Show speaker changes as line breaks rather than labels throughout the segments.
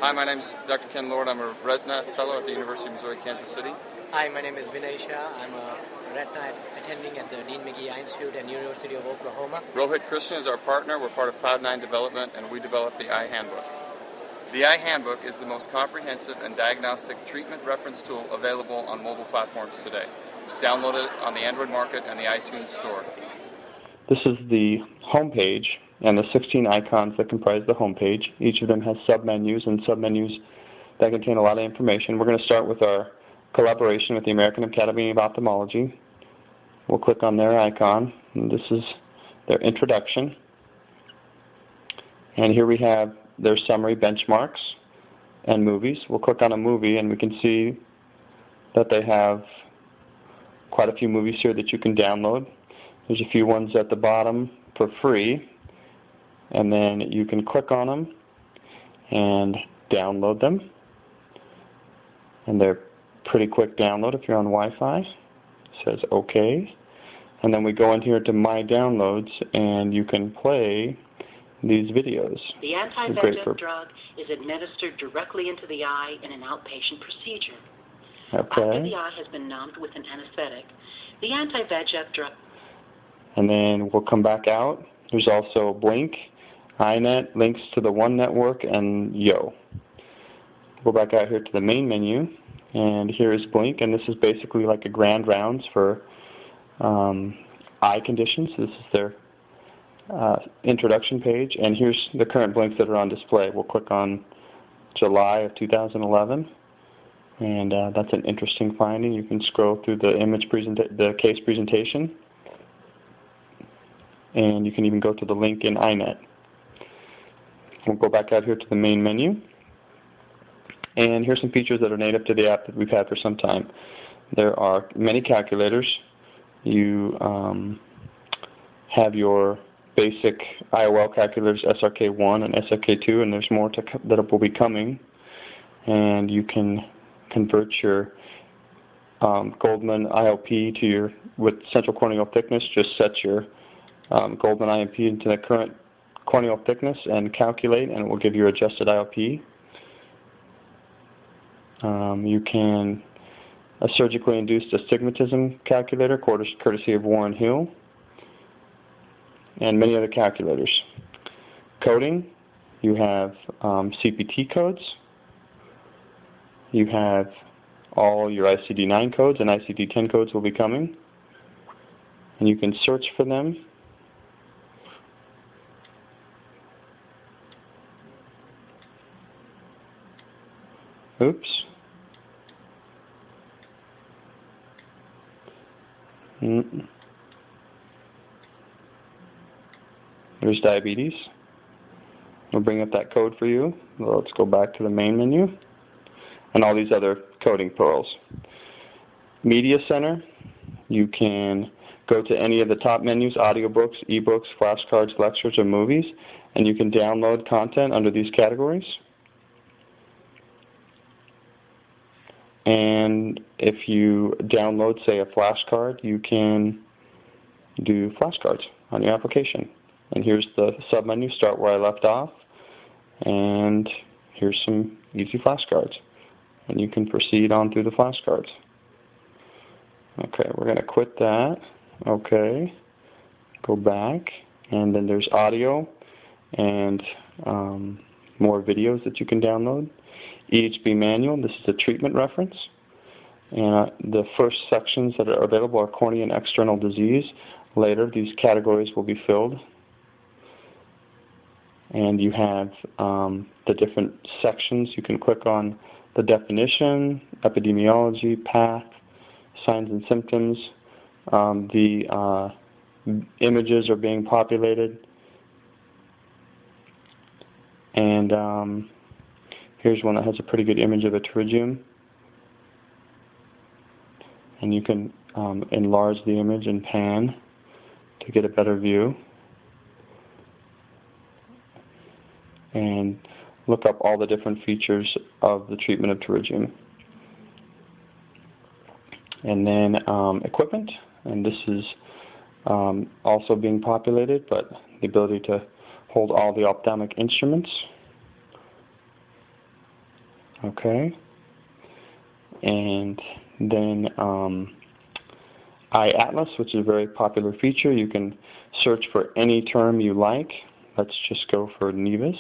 Hi, my name is Dr. Ken Lord. I'm a retina fellow at the University of Missouri, Kansas City.
Hi, my name is Vinay Shah. I'm a retina attending at the Dean McGee Eye Institute and University of Oklahoma.
Rohit Krishnan is our partner. We're part of Cloud9 Development, and we developed the Eye Handbook. The Eye Handbook is the most comprehensive and diagnostic treatment reference tool available on mobile platforms today. Download it on the Android market and the iTunes Store.
This is the home page and the 16 icons that comprise the home page. Each of them has submenus and submenus that contain a lot of information. We're going to start with our collaboration with the American Academy of Ophthalmology. We'll click on their icon, and this is their introduction. And here we have their summary benchmarks and movies. We'll click on a movie, and we can see that they have quite a few movies here that you can download. There's a few ones at the bottom for free, and then you can click on them and download them. And they're pretty quick download if you're on Wi-Fi. It says OK. And then we go in here to My Downloads, and you can play these videos.
The anti-VEGF drug is administered directly into the eye in an outpatient procedure.
Okay.
After the eye has been numbed with an anesthetic, the anti-VEGF drug...
And then we'll come back out. There's also Blink, iNet, links to the One Network, and Yo. Go back out here to the main menu, and here is Blink, and this is basically like a grand rounds for eye conditions. This is their introduction page, and here's the current blinks that are on display. We'll click on July of 2011, and that's an interesting finding. You can scroll through the case presentation, and you can even go to the link in iNet. We'll go back out here to the main menu, and here's some features that are native to the app that we've had for some time. There are many calculators. You have your basic IOL calculators, SRK1 and SRK2, and there's more that will be coming. And you can convert your Goldman IOP to with central corneal thickness. Just set your Goldman IOP into the current corneal thickness and calculate, and it will give you adjusted IOP. You can a surgically induced astigmatism calculator, courtesy of Warren Hill, and many other calculators. Coding, you have CPT codes. You have all your ICD-9 codes, and ICD-10 codes will be coming. And you can search for them. Oops. There's diabetes. We'll bring up that code for you. Let's go back to the main menu and all these other coding pearls. Media Center, you can go to any of the top menus, audiobooks, ebooks, flashcards, lectures, or movies, and you can download content under these categories. And if you download, say, a flashcard, you can do flashcards on your application. And here's the submenu, start where I left off, and here's some easy flashcards. And you can proceed on through the flashcards. Okay, we're going to quit that. Okay, go back, and then there's audio and more videos that you can download. EHB manual, this is a treatment reference. And the first sections that are available are cornea and external disease. Later, these categories will be filled. And you have the different sections. You can click on the definition, epidemiology, path, signs and symptoms. The images are being populated. And here's one that has a pretty good image of a pterygium. And you can enlarge the image and pan to get a better view. And look up all the different features of the treatment of pterygium. And then equipment, and this is also being populated, but the ability to hold all the ophthalmic instruments. Okay. And then Eye Atlas, which is a very popular feature. You can search for any term you like. Let's just go for nevus.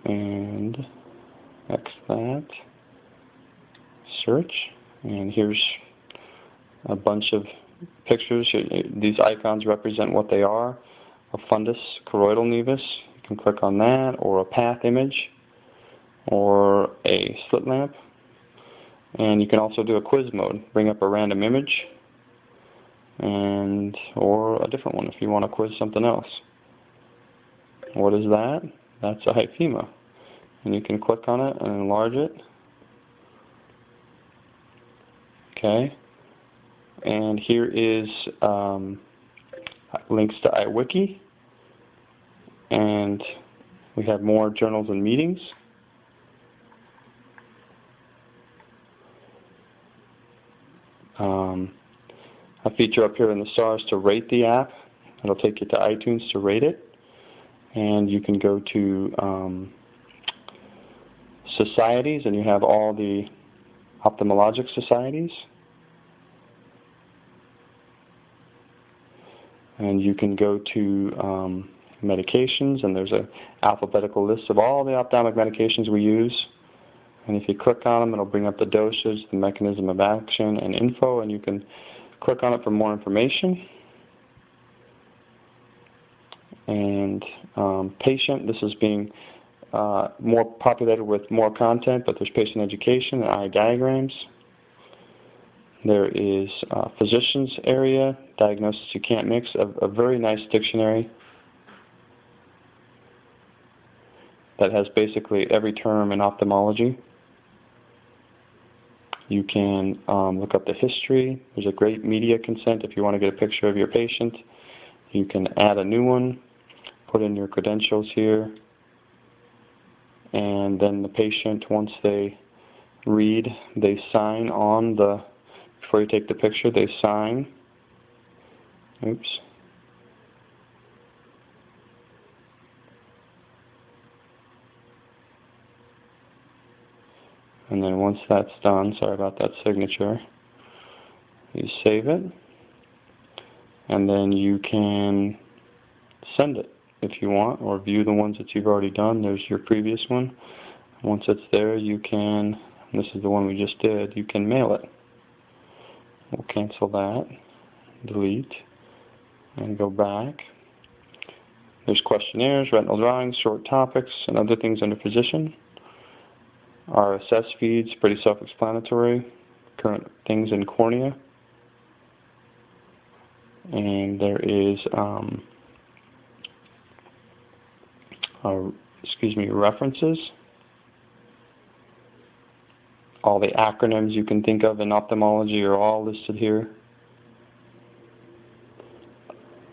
And X that. Search. And here's a bunch of pictures. These icons represent what they are. A fundus choroidal nevus. You can click on that, or a path image, or a slit lamp. And you can also do a quiz mode. Bring up a random image, or a different one if you want to quiz something else. What is that? That's a hyphema. And you can click on it and enlarge it. Okay. And here is links to iWiki. And we have more journals and meetings. A feature up here in the stars to rate the app. It'll take you to iTunes to rate it. And you can go to societies, and you have all the ophthalmologic societies. And you can go to medications, and there's an alphabetical list of all the ophthalmic medications we use. And if you click on them, it'll bring up the dosage, the mechanism of action, and info, and you can click on it for more information. And patient, this is being more populated with more content, but there's patient education and eye diagrams. There is physician's area, diagnosis you can't mix, a very nice dictionary that has basically every term in ophthalmology. You can look up the history. There's a great media consent if you want to get a picture of your patient. You can add a new one, put in your credentials here, and then the patient, once they read, they sign on the, before you take the picture, they sign. Oops. And then once that's done, sorry about that signature, you save it, and then you can send it if you want, or view the ones that you've already done. There's your previous one. Once it's there, you can, and this is the one we just did, you can mail it. We'll cancel that, delete, and go back. There's questionnaires, retinal drawings, short topics, and other things under physician. RSS feeds, pretty self-explanatory. Current things in cornea. And there is, references. All the acronyms you can think of in ophthalmology are all listed here.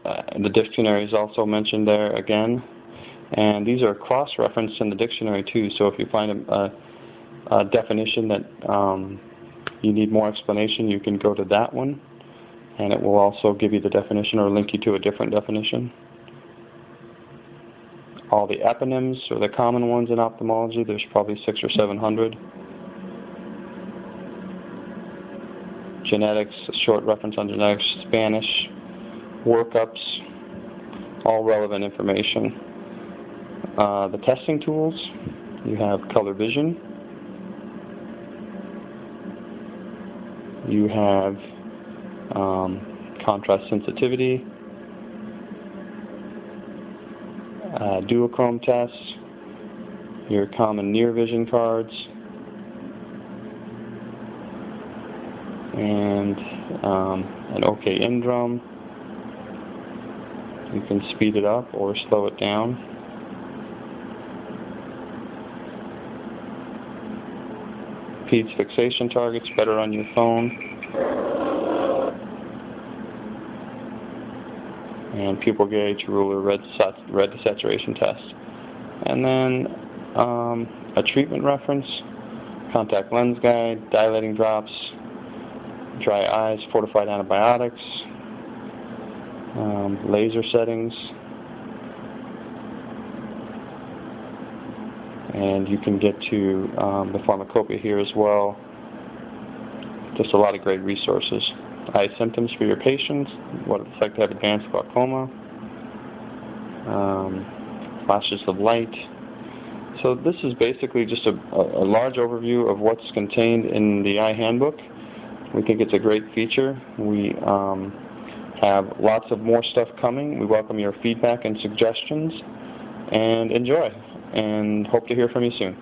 The dictionary is also mentioned there again. And these are cross-referenced in the dictionary too, so if you find a definition that you need more explanation, you can go to that one, and it will also give you the definition or link you to a different definition. All the eponyms, or the common ones in ophthalmology, there's probably 600 or 700. Genetics, a short reference on genetics, Spanish, workups, all relevant information. The testing tools, you have color vision. You have contrast sensitivity, duochrome tests, your common near vision cards, and an OK in-drum. You can speed it up or slow it down. Pete's fixation targets, better on your phone. And pupil gauge, ruler, red to saturation test. And then a treatment reference, contact lens guide, dilating drops, dry eyes, fortified antibiotics, laser settings, And you can get to the pharmacopoeia here as well. Just a lot of great resources. Eye symptoms for your patients, what it's like to have advanced glaucoma, flashes of light. So this is basically just a large overview of what's contained in the Eye Handbook. We think it's a great feature. We have lots of more stuff coming. We welcome your feedback and suggestions, and enjoy, and hope to hear from you soon.